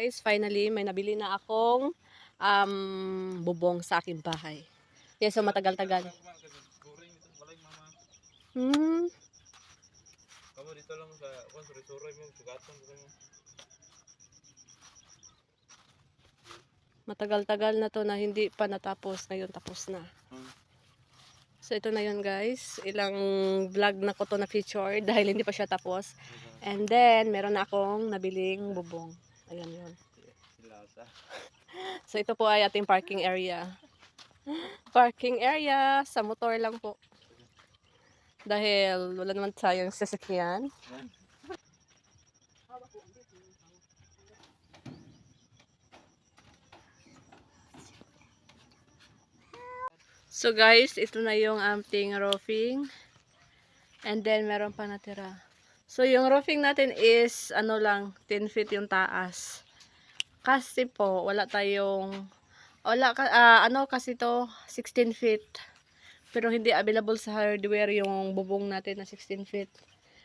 Guys, finally may nabili na akong bubong sa aking bahay. Yes, so matagal-tagal. Kamu dito lang sa suroy mo sugatan mo. Matagal-tagal na to na hindi pa natapos. Ngayon tapos na. So ito na yun guys. Ilang vlog na ko to na feature dahil hindi pa siya tapos. And then meron na akong nabiling bubong. Ayan yun. So ito po ay ating parking area. Parking area sa motor lang po. Dahil wala naman tayong sasakyan. So guys, ito na yung ating roofing. And then meron pa natira. So yung roofing natin is ano lang 10 feet yung taas. Kasi po wala kasi to 16 feet. Pero hindi available sa hardware yung bubong natin na 16 feet.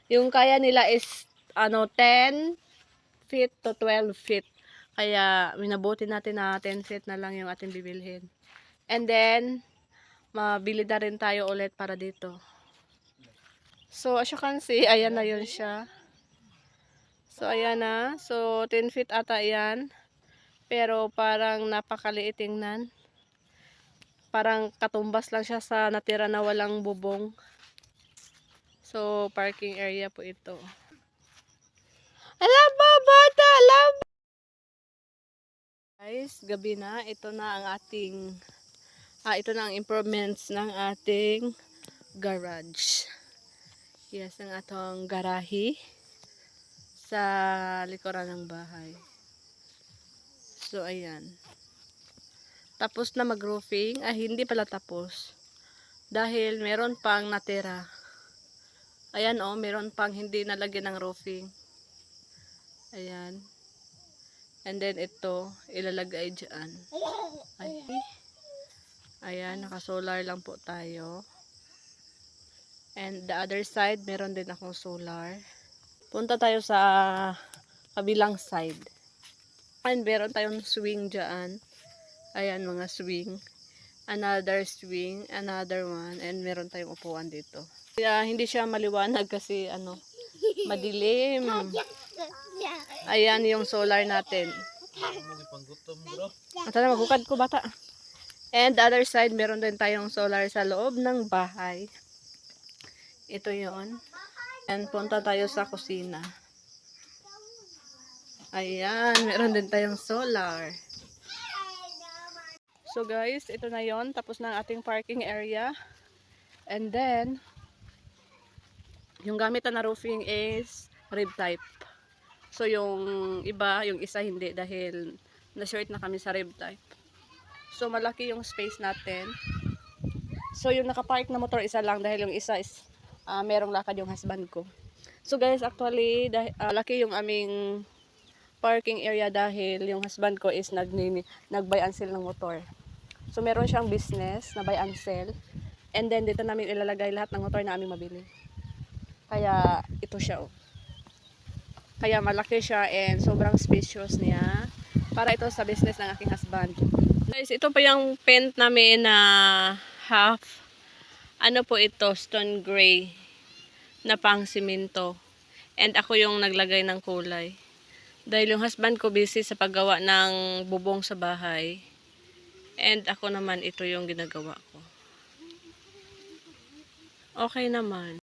Yung kaya nila is 10 feet to 12 feet. Kaya minabuti natin na 10 feet na lang yung ating bibilhin. And then mabili na rin tayo ulit para dito. So as you can see, ayan na yun siya. So ayan na. So 10 feet ata yan. Pero parang napakaliit tingnan. Parang katumbas lang siya sa natira na walang bubong. So parking area po ito. Alaba bata, alaba! Guys, gabi na. Ito na ang ating ito na ang improvements ng ating garage. Yes, ang atong garahe sa likuran ng bahay. So ayan. Tapos na mag-roofing. Hindi pala tapos. Dahil meron pang natira. Ayan meron pang hindi nalagyan ng roofing. Ayan. And then ito, ilalagay dyan. Ayan, naka-solar lang po tayo. And the other side, meron din akong solar. Punta tayo sa kabilang side. And meron tayong swing dyan. Ayan, mga swing. Another swing, another one. And meron tayong upuan dito. Kaya hindi siya maliwanag kasi madilim. Ayan yung solar natin. Sana magukad ko bata. And the other side, meron din tayong solar sa loob ng bahay. Ito yon. And punta tayo sa kusina. Ayan, meron din tayong solar. So guys, ito na yon. Tapos na ang ating parking area. And then, yung gamit na roofing is rib type. So yung iba, yung isa hindi dahil na-short na kami sa rib type. So malaki yung space natin. So yung nakapark na motor isa lang dahil yung isa is merong lakad yung husband ko. So guys, actually laki yung aming parking area dahil yung husband ko is nag-buy and sell ng motor. So meron siyang business na buy and sell. And then dito namin ilalagay lahat ng motor na aming mabili. Kaya ito siya Kaya malaki siya and sobrang spacious niya. Para ito sa business ng aking husband. Guys, ito pa yung paint namin na half. Ano po ito? Stone gray na pang simento. And ako yung naglagay ng kulay. Dahil yung husband ko busy sa paggawa ng bubong sa bahay. And ako naman ito yung ginagawa ko. Okay naman.